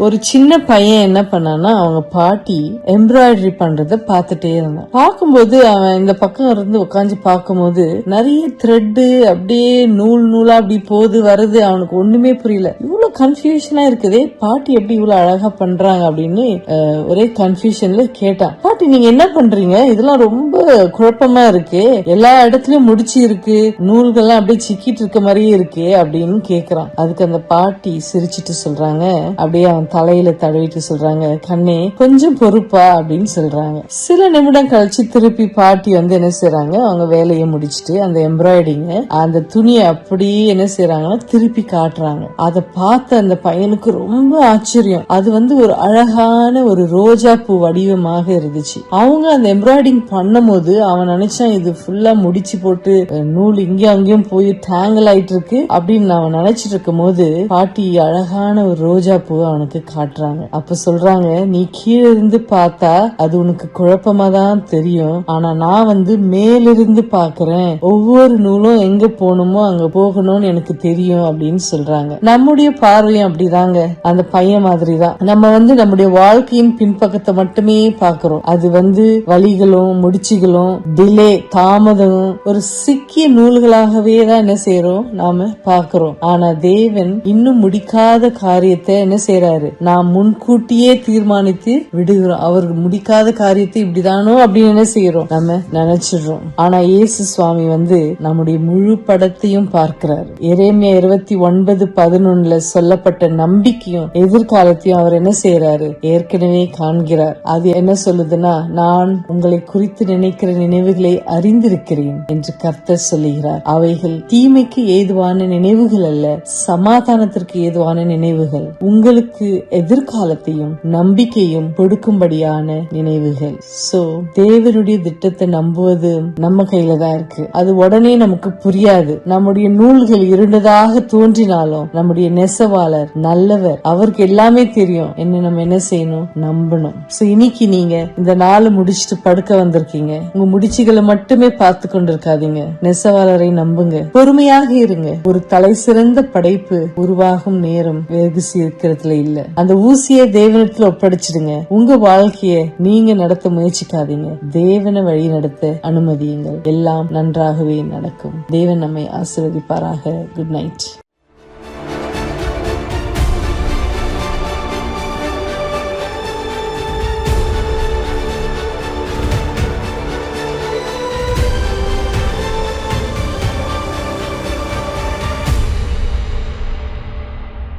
ஒரு சின்ன பையன் என்ன பண்ணானா, அவங்க பாட்டி எம்ப்ராய்டரி பண்றத பாத்துட்டே இருந்தான். பார்க்கும்போது அவன் இந்த பக்கம் இருந்து உட்காந்து பார்க்கும்போது நிறைய த்ரெட்டு அப்படியே நூல் நூலா அப்படி போகுது வருது. அவனுக்கு ஒண்ணுமே புரியல. இவ்வளவு கன்ஃபியூஷனா இருக்குதே, பாட்டி எப்படி இவ்வளவு அழகா பண்றாங்க அப்படின்னு ஒரே கன்ஃபியூஷன்ல கேட்டான். பாட்டி நீங்க என்ன பண்றீங்க, இதெல்லாம் ரொம்ப குழப்பமா இருக்கு, எல்லா இடத்துலயும் முடிச்சு இருக்கு, நூல்கள்லாம் அப்படியே சிக்கிட்டு இருக்க மாதிரியே இருக்கு அப்படின்னு கேக்குறான். அதுக்கு அந்த பாட்டி சிரிச்சிட்டு சொல்றாங்க, அப்படியே அவன் தலையில தடவிட்டு சொல்றாங்க, கண்ணே கொஞ்சம் பொறுப்பா அப்படின்னு சொல்றாங்க. சில நிமிடம் கழிச்சு திருப்பி பாட்டி வந்து என்ன செய்யறாங்க, அவங்க வேலையை முடிச்சுட்டு அந்த எம்ப்ராய்டிங்க அந்த துணியை அப்படியே என்ன செய்யறாங்கன்னா திருப்பி காட்டுறாங்க. அதை பார்த்த அந்த பையனுக்கு ரொம்ப ஆச்சரியம். அது வந்து ஒரு அழகான ஒரு ரோஜா பூ வடிவமாக இருந்துச்சு. அவங்க அந்த எம்ப்ராய்டிங் பண்ணும் போது அவன் நினைச்சான் இது ஃபுல்லா முடிச்சு போட்டு நூல் இங்கேயும் அங்கேயும் போய் டேங்கிள் ஆயிட்டு இருக்கு அப்படின்னு அவன் நினைச்சிட்டு இருக்கும் போது பாட்டி அழகான ஒரு ரோஜா பூ அவனுக்கு காட்டுறாங்க. அப்ப சொல்றாங்க, நீ கீழே இருந்து பார்த்தா அது உனக்கு குழப்பமா தான் தெரியும், ஆனா நான் வந்து மேலிருந்து பாக்குறேன், ஒவ்வொரு நூலும் எங்க போகணுமோ அங்க போகணும்னு எனக்கு தெரியும் அப்படின்னு சொல்றாங்க. நம்முடைய பார்வையும் அப்படிதாங்க, அந்த பையன் மாதிரி தான். நம்ம வந்து நம்முடைய வாழ்க்கையின் பின்பக்கத்தை மட்டுமே பாக்குறோம். அது வந்து வலிகளும் முடிச்சுகளும் டிலே தாமதமும் ஒரு சிக்கிய நூல்களாகவே தான் என்ன செய்யறோம் நாம பாக்குறோம். ஆனா தேவன் இன்னும் முடிக்காத காரியத்தை என்ன செய்யறாரு, நாம் முன்கூட்டியே தீர்மானித்து விடுகிறோம். அவர் முடிக்காத காரியத்தை இப்படிதானோ அப்படின்னு என்ன செய்யறோம், நம்ம நினைச்சிடுறோம். ஆனா இயேசு சுவாமி வந்து நம்முடைய முழு படத்தையும் பார்க்கிறார். எரேமியா 29:11 சொல்லப்பட்ட நம்பிக்கையும் எதிர்காலத்தையும் அவர் என்ன செய்யறாரு, ஏற்கனவே காண்கிறார். அது என்ன சொல்லுதுன்னா, நான் உங்களை குறித்து நினைக்கிற நினைவுகளை அறிந்திருக்கிறேன் என்று கர்த்தர் சொல்லுகிறார். அவைகள் தீமைக்கு ஏதுவான நினைவுகள் அல்ல, சமாதானத்திற்கு ஏதுவான நினைவுகள், உங்களுக்கு எதிர்காலத்தையும் நம்பிக்கையும் கொடுக்கும்படியான நினைவுகள். சோ தேவனுடைய திட்டத்தை நம்புவது நம்ம கையில தான் இருக்கு. அது உடனே நமக்கு புரியாது. நம்முடைய நூல்கள் இருண்டதாக தோன்றினாலும் நம்முடைய நெசவாளர் நல்லவர், அவருக்கு எல்லாமே தெரியும். நம்ம என்ன செய்யணும், நம்பணும். சோ இன்னைக்கு நீங்க இந்த நாள் முடிச்சுட்டு படுக்க வந்திருக்கீங்க, உங்க முடிச்சுகளை மட்டுமே பார்த்து கொண்டிருக்காதீங்க, நெசவாளரை நம்புங்க, பொறுமையாக இருங்க. ஒரு தலை சிறந்த படைப்பு உருவாகும் நேரம் வெகு சீக்கிரத்துல இல்ல. அந்த ஊசியை தேவனத்துல ஒப்படைச்சிடுங்க. உங்க வாழ்க்கைய நீங்க நடத்த முயற்சிக்காதீங்க, தேவனை வழி நடத்த அனுமதியுங்கள். எல்லாம் நன்றாகவே நடக்கும். தேவன் நம்மை ஆசீர்வதிப்பாராக. Good night.